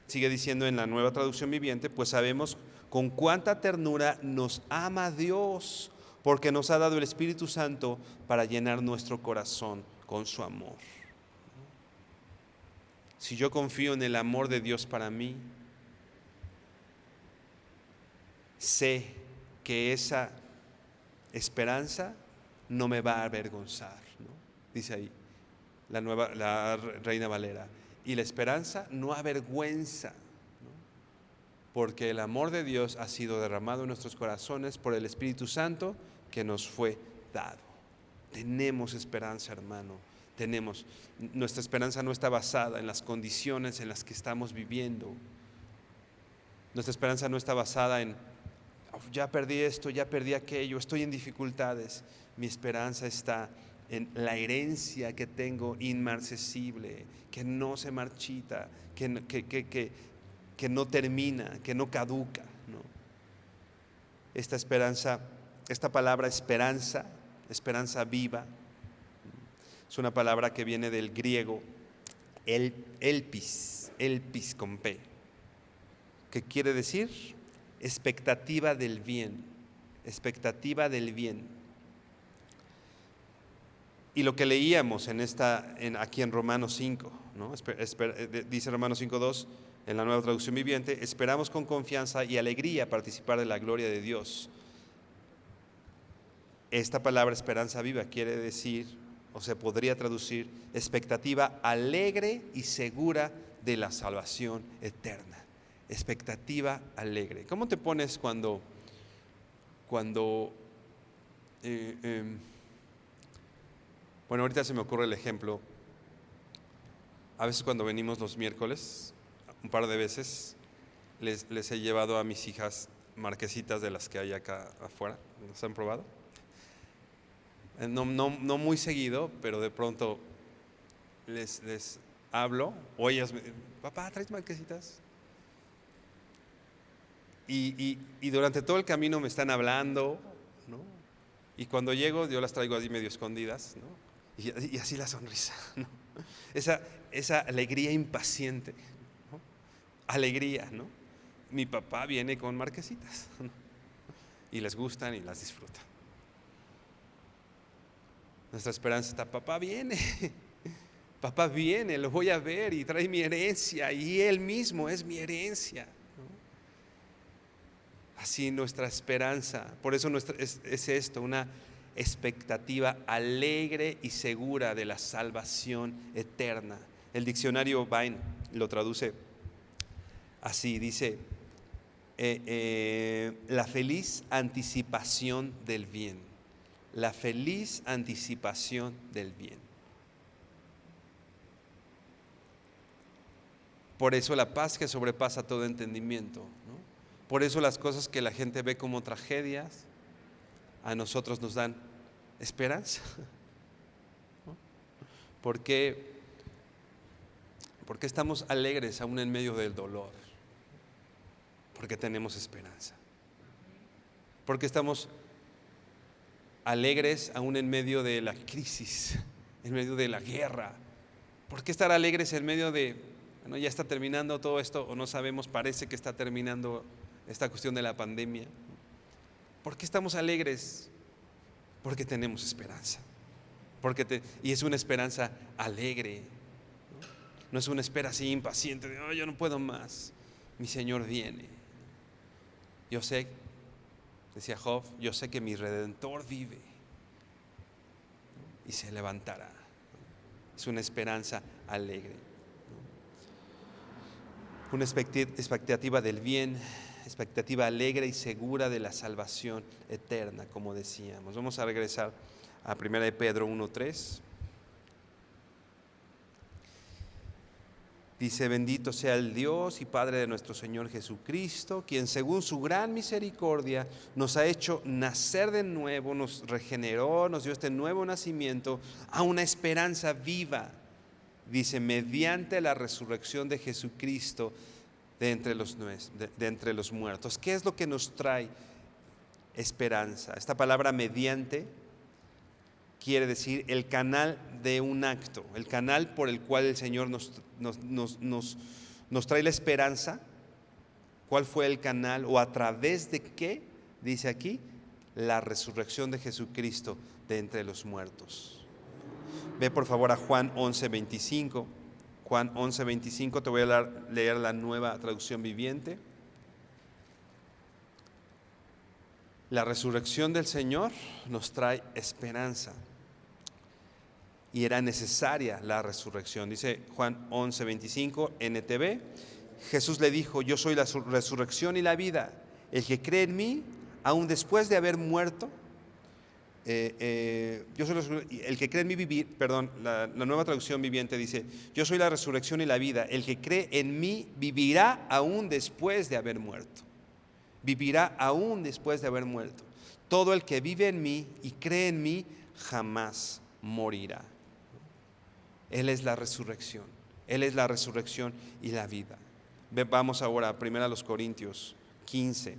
sigue diciendo en la Nueva Traducción Viviente, pues sabemos con cuánta ternura nos ama Dios, porque nos ha dado el Espíritu Santo para llenar nuestro corazón con su amor. Si yo confío en el amor de Dios para mí, sé que esa esperanza no me va a avergonzar, ¿no? Dice ahí la Reina Valera. Y la esperanza no avergüenza, ¿no? Porque el amor de Dios ha sido derramado en nuestros corazones por el Espíritu Santo que nos fue dado. Tenemos esperanza, hermano. Nuestra esperanza no está basada en las condiciones en las que estamos viviendo. Nuestra esperanza no está basada en ya perdí esto, ya perdí aquello, estoy en dificultades. Mi esperanza está en la herencia que tengo inmarcesible, que no se marchita, que no termina, que no caduca, ¿no? Esta esperanza, esta palabra esperanza, esperanza viva, es una palabra que viene del griego elpis con P, que quiere decir expectativa del bien, expectativa del bien. Y lo que leíamos aquí en Romanos 5, ¿no? Dice Romanos 5:2 en la Nueva Traducción Viviente: esperamos con confianza y alegría participar de la gloria de Dios. Esta palabra esperanza viva quiere decir, o se podría traducir, expectativa alegre y segura de la salvación eterna. Expectativa alegre. ¿Cómo te pones cuando bueno, ahorita se me ocurre el ejemplo. A veces cuando venimos los miércoles, un par de veces, les he llevado a mis hijas marquesitas de las que hay acá afuera. ¿Nos han probado? No muy seguido, pero de pronto les hablo, o ellas me dicen: papá, ¿traes marquesitas? Y durante todo el camino me están hablando, ¿no? Y cuando llego yo las traigo así medio escondidas, ¿no? Y así la sonrisa, ¿no? Esa alegría impaciente, ¿no? Alegría, ¿no? Mi papá viene con marquesitas, ¿no? Y les gustan y las disfrutan. Nuestra esperanza está: papá viene, lo voy a ver y trae mi herencia, y él mismo es mi herencia, ¿no? Así nuestra esperanza, por eso es esto, una expectativa alegre y segura de la salvación eterna. El diccionario Vine lo traduce así, dice: la feliz anticipación del bien. La feliz anticipación del bien. Por eso la paz que sobrepasa todo entendimiento, ¿no? Por eso las cosas que la gente ve como tragedias, a nosotros nos dan esperanza, ¿no? ¿Por qué estamos alegres aún en medio del dolor? Porque tenemos esperanza. Porque estamos alegres aún en medio de la crisis, en medio de la guerra. ¿Por qué estar alegres en medio de, bueno, ya está terminando todo esto, o no sabemos, parece que está terminando esta cuestión de la pandemia? ¿Por qué estamos alegres? Porque tenemos esperanza. Y es una esperanza alegre, ¿no? No es una espera así impaciente de: oh, yo no puedo más, mi Señor viene. Yo sé, decía Job, yo sé que mi Redentor vive y se levantará. Es una esperanza alegre, ¿no? Una expectativa del bien, expectativa alegre y segura de la salvación eterna, como decíamos. Vamos a regresar a 1 de Pedro 1:3. Dice: bendito sea el Dios y Padre de nuestro Señor Jesucristo, quien según su gran misericordia nos ha hecho nacer de nuevo, nos regeneró, nos dio este nuevo nacimiento a una esperanza viva. Dice: mediante la resurrección de Jesucristo de entre los muertos. ¿Qué es lo que nos trae esperanza? Esta palabra mediante quiere decir el canal de un acto, el canal por el cual el Señor nos trae la esperanza. ¿Cuál fue el canal o a través de qué? Dice aquí, la resurrección de Jesucristo de entre los muertos. Ve por favor a Juan 11:25. Juan 11:25, te voy a leer la Nueva Traducción Viviente. La resurrección del Señor nos trae esperanza y era necesaria la resurrección. Dice Juan 11:25, NTV. Jesús le dijo: yo soy la resurrección y la vida. El que cree en mí, aun después de haber muerto, yo soy el que cree en mí vivir, perdón, la Nueva Traducción Viviente dice: yo soy la resurrección y la vida. El que cree en mí vivirá aún después de haber muerto. Vivirá aún después de haber muerto. Todo el que vive en mí y cree en mí jamás morirá. Él es la resurrección. Él es la resurrección y la vida. Vamos ahora a 1 Corintios 15.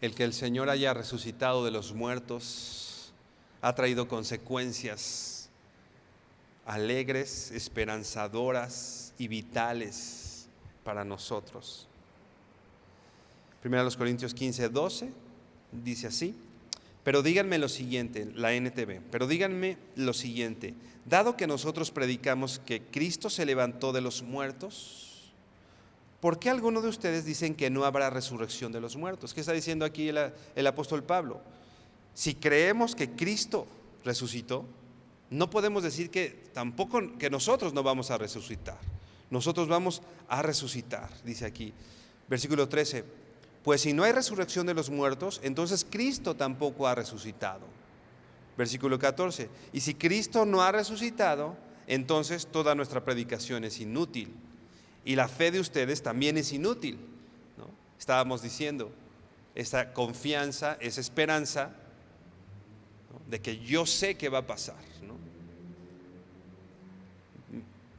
El que el Señor haya resucitado de los muertos ha traído consecuencias alegres, esperanzadoras y vitales para nosotros. 1 Corintios 15:12 dice así: pero díganme lo siguiente, la NTV, pero díganme lo siguiente: dado que nosotros predicamos que Cristo se levantó de los muertos, ¿por qué algunos de ustedes dicen que no habrá resurrección de los muertos? ¿Qué está diciendo aquí el apóstol Pablo? Si creemos que Cristo resucitó, no podemos decir que tampoco que nosotros no vamos a resucitar. Nosotros vamos a resucitar, dice aquí, versículo 13. Pues si no hay resurrección de los muertos, entonces Cristo tampoco ha resucitado. Versículo 14. Y si Cristo no ha resucitado, entonces toda nuestra predicación es inútil. Y la fe de ustedes también es inútil, ¿no? Estábamos diciendo, esa confianza, esa esperanza, ¿no?, de que yo sé que va a pasar, ¿no?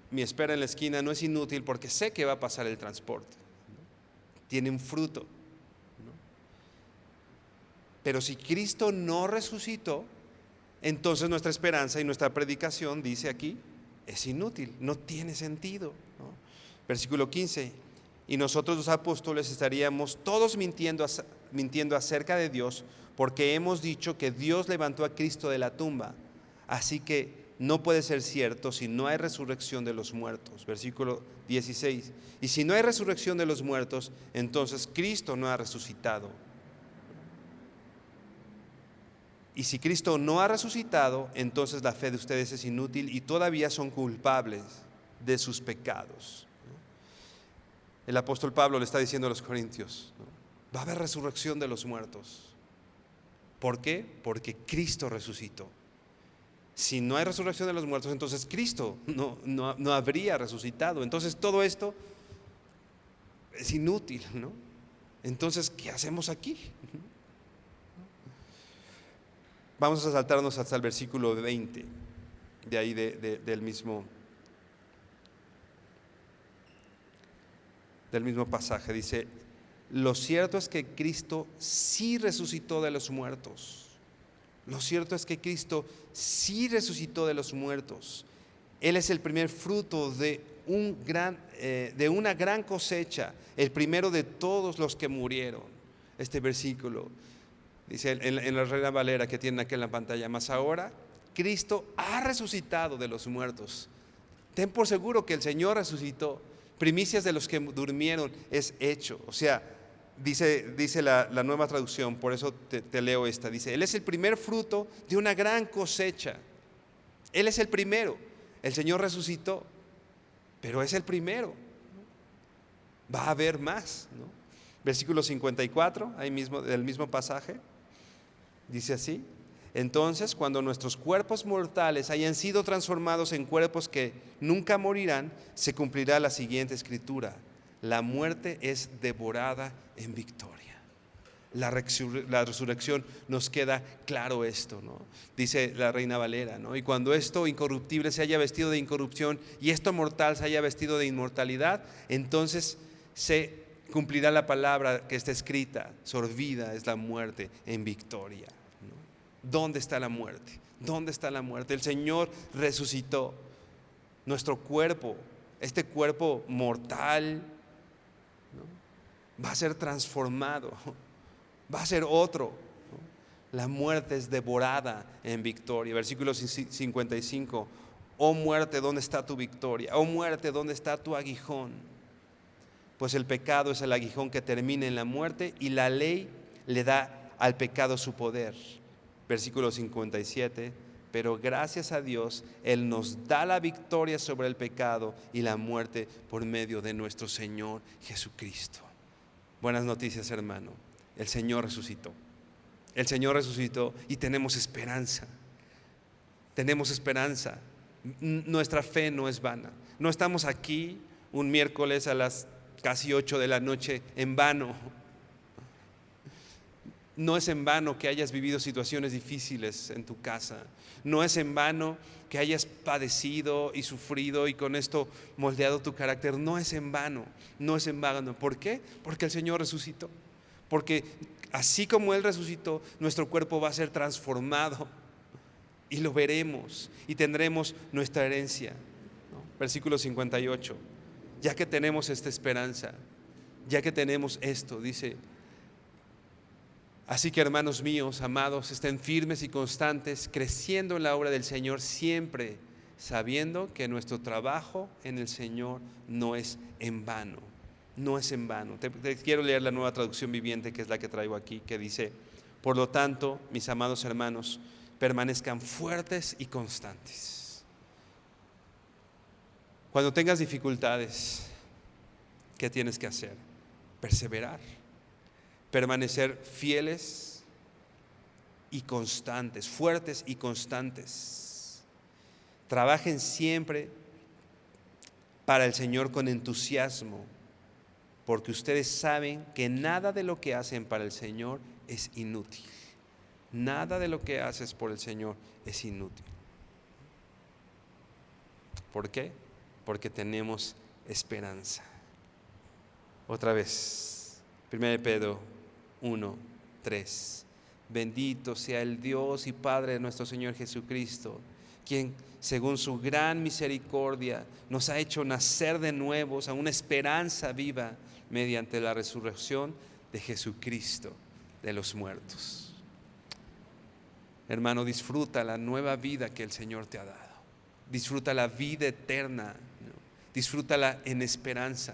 Mi espera en la esquina no es inútil porque sé que va a pasar el transporte, ¿no? Tiene un fruto, ¿no? Pero si Cristo no resucitó, entonces nuestra esperanza y nuestra predicación, dice aquí, es inútil, no tiene sentido, ¿no? Versículo 15. Y nosotros los apóstoles estaríamos todos mintiendo acerca de Dios, porque hemos dicho que Dios levantó a Cristo de la tumba. Así que no puede ser cierto si no hay resurrección de los muertos. Versículo 16. Y si no hay resurrección de los muertos, entonces Cristo no ha resucitado. Y si Cristo no ha resucitado, entonces la fe de ustedes es inútil y todavía son culpables de sus pecados. El apóstol Pablo le está diciendo a los corintios, ¿no?, va a haber resurrección de los muertos. ¿Por qué? Porque Cristo resucitó. Si no hay resurrección de los muertos, entonces Cristo no habría resucitado. Entonces todo esto es inútil, ¿no? Entonces, ¿qué hacemos aquí? Vamos a saltarnos hasta el versículo 20, de ahí del mismo pasaje. Dice: lo cierto es que Cristo sí resucitó de los muertos. Lo cierto es que Cristo sí resucitó de los muertos. Él es el primer fruto de una gran cosecha, el primero de todos los que murieron. Este versículo dice en la Reina Valera que tienen aquí en la pantalla: más ahora Cristo ha resucitado de los muertos. Ten por seguro que el Señor resucitó. Primicias de los que durmieron es hecho. O sea, dice la Nueva Traducción, por eso te leo esta. Dice: Él es el primer fruto de una gran cosecha. Él es el primero. El Señor resucitó, pero es el primero. Va a haber más, ¿no? Versículo 54, ahí mismo, del mismo pasaje, dice así: entonces, cuando nuestros cuerpos mortales hayan sido transformados en cuerpos que nunca morirán, se cumplirá la siguiente escritura: la muerte es devorada en victoria. La resurrección nos queda claro esto, ¿no? Dice la Reina Valera, ¿no? Y cuando esto incorruptible se haya vestido de incorrupción y esto mortal se haya vestido de inmortalidad, entonces se Cumplirá la palabra que está escrita: sorbida es la muerte en victoria, ¿no? ¿Dónde está la muerte? ¿Dónde está la muerte? El Señor resucitó. Nuestro cuerpo, este cuerpo mortal, ¿no?, va a ser transformado, va a ser otro, ¿no? La muerte es devorada en victoria. Versículo 55: oh muerte, ¿dónde está tu victoria? Oh muerte, ¿dónde está tu aguijón? Pues el pecado es el aguijón que termina en la muerte, y la ley le da al pecado su poder. Versículo 57: pero gracias a Dios, Él nos da la victoria sobre el pecado y la muerte por medio de nuestro Señor Jesucristo. Buenas noticias, hermano. El Señor resucitó. El Señor resucitó y tenemos esperanza. Tenemos esperanza. Nuestra fe no es vana. No estamos aquí un miércoles a las casi 8 de la noche en vano. No es en vano que hayas vivido situaciones difíciles en tu casa. No es en vano que hayas padecido y sufrido y con esto moldeado tu carácter. No es en vano, no es en vano. ¿Por qué? Porque el Señor resucitó. Porque así como Él resucitó, nuestro cuerpo va a ser transformado y lo veremos y tendremos nuestra herencia, ¿no? Versículo 58. Ya que tenemos esta esperanza, ya que tenemos esto, dice: así que, hermanos míos, amados, estén firmes y constantes, creciendo en la obra del Señor, siempre sabiendo que nuestro trabajo en el Señor no es en vano. No es en vano. Te quiero leer la Nueva Traducción Viviente, que es la que traigo aquí, que dice: por lo tanto, mis amados hermanos, permanezcan fuertes y constantes. Cuando tengas dificultades, ¿qué tienes que hacer? Perseverar. Permanecer fieles y constantes, fuertes y constantes. Trabajen siempre para el Señor con entusiasmo, porque ustedes saben que nada de lo que hacen para el Señor es inútil. Nada de lo que haces por el Señor es inútil. ¿Por qué? Porque tenemos esperanza. Otra vez, 1 Pedro 1:3. Bendito sea el Dios y Padre de nuestro Señor Jesucristo, quien según su gran misericordia nos ha hecho nacer de nuevo a una esperanza viva mediante la resurrección de Jesucristo de los muertos. Hermano, disfruta la nueva vida que el Señor te ha dado. Disfruta la vida eterna, ¿no? Disfrútala en esperanza,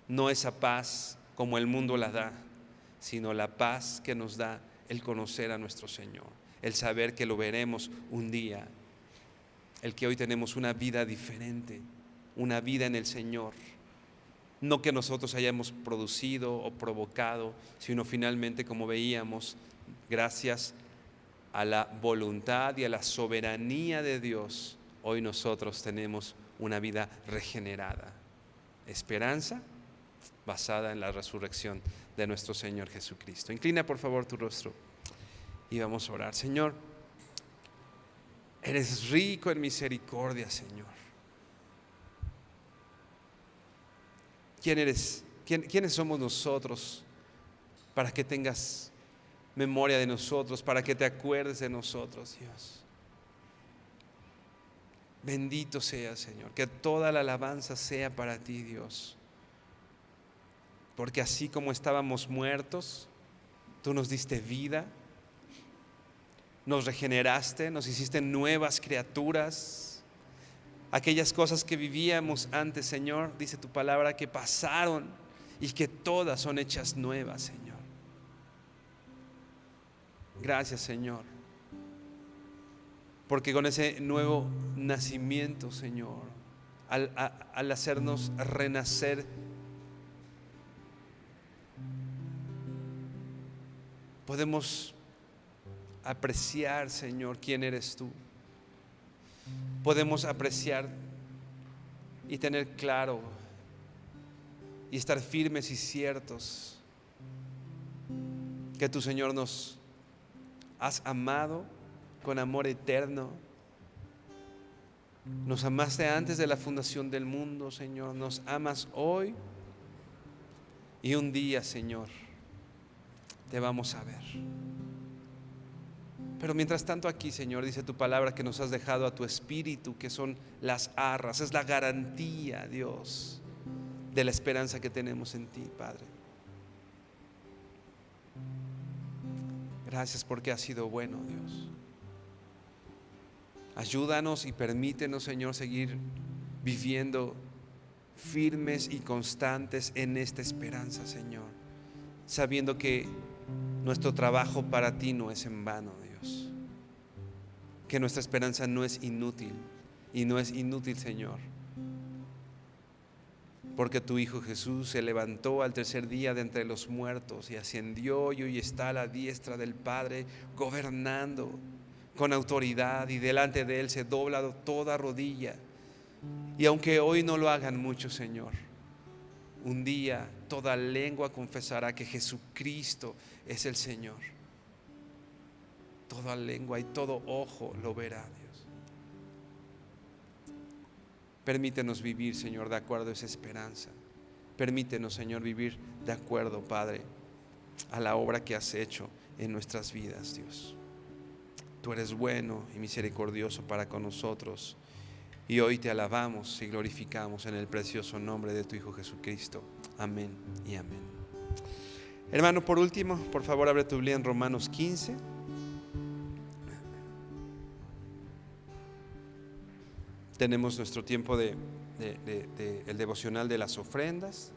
¿no? No esa paz como el mundo la da, sino la paz que nos da el conocer a nuestro Señor, el saber que lo veremos un día, el que hoy tenemos una vida diferente, una vida en el Señor, no que nosotros hayamos producido o provocado, sino finalmente, como veíamos, gracias a la voluntad y a la soberanía de Dios, hoy nosotros tenemos una vida regenerada. Esperanza basada en la resurrección de nuestro Señor Jesucristo. Inclina por favor tu rostro y vamos a orar. Señor, eres rico en misericordia, Señor. ¿Quién eres? ¿Quiénes somos nosotros para que tengas memoria de nosotros, para que te acuerdes de nosotros, Dios? Bendito sea, Señor, que toda la alabanza sea para ti, Dios. Porque así como estábamos muertos, tú nos diste vida, nos regeneraste, nos hiciste nuevas criaturas. Aquellas cosas que vivíamos antes, Señor, dice tu palabra, que pasaron y que todas son hechas nuevas, Señor. Gracias, Señor, porque con ese nuevo nacimiento, Señor, al hacernos renacer, podemos apreciar, Señor, quién eres tú. Podemos apreciar y tener claro y estar firmes y ciertos que tu Señor nos has amado con amor eterno. Nos amaste antes de la fundación del mundo, Señor. Nos amas hoy Y un día, Señor, te vamos a ver. Pero mientras tanto aquí, Señor, dice tu palabra que nos has dejado a tu Espíritu, que son las arras, es la garantía, Dios, de la esperanza que tenemos en ti, Padre. Gracias porque has sido bueno, Dios. Ayúdanos y permítenos, Señor, seguir viviendo firmes y constantes en esta esperanza, Señor, sabiendo que nuestro trabajo para ti no es en vano, Dios, que nuestra esperanza no es inútil, y no es inútil, Señor, porque tu Hijo Jesús se levantó al tercer día de entre los muertos y ascendió y hoy está a la diestra del Padre, gobernando con autoridad, y delante de Él se dobla toda rodilla. Y aunque hoy no lo hagan muchos, Señor, un día toda lengua confesará que Jesucristo es el Señor. Toda lengua y todo ojo lo verá, Dios. Permítenos vivir, Señor, de acuerdo a esa esperanza. Permítenos, Señor, vivir de acuerdo, Padre, a la obra que has hecho en nuestras vidas, Dios. Tú eres bueno y misericordioso para con nosotros. Y hoy te alabamos y glorificamos en el precioso nombre de tu Hijo Jesucristo. Amén y amén. Hermano, por último, por favor, abre tu Biblia en Romanos 15. Tenemos nuestro tiempo el devocional de las ofrendas.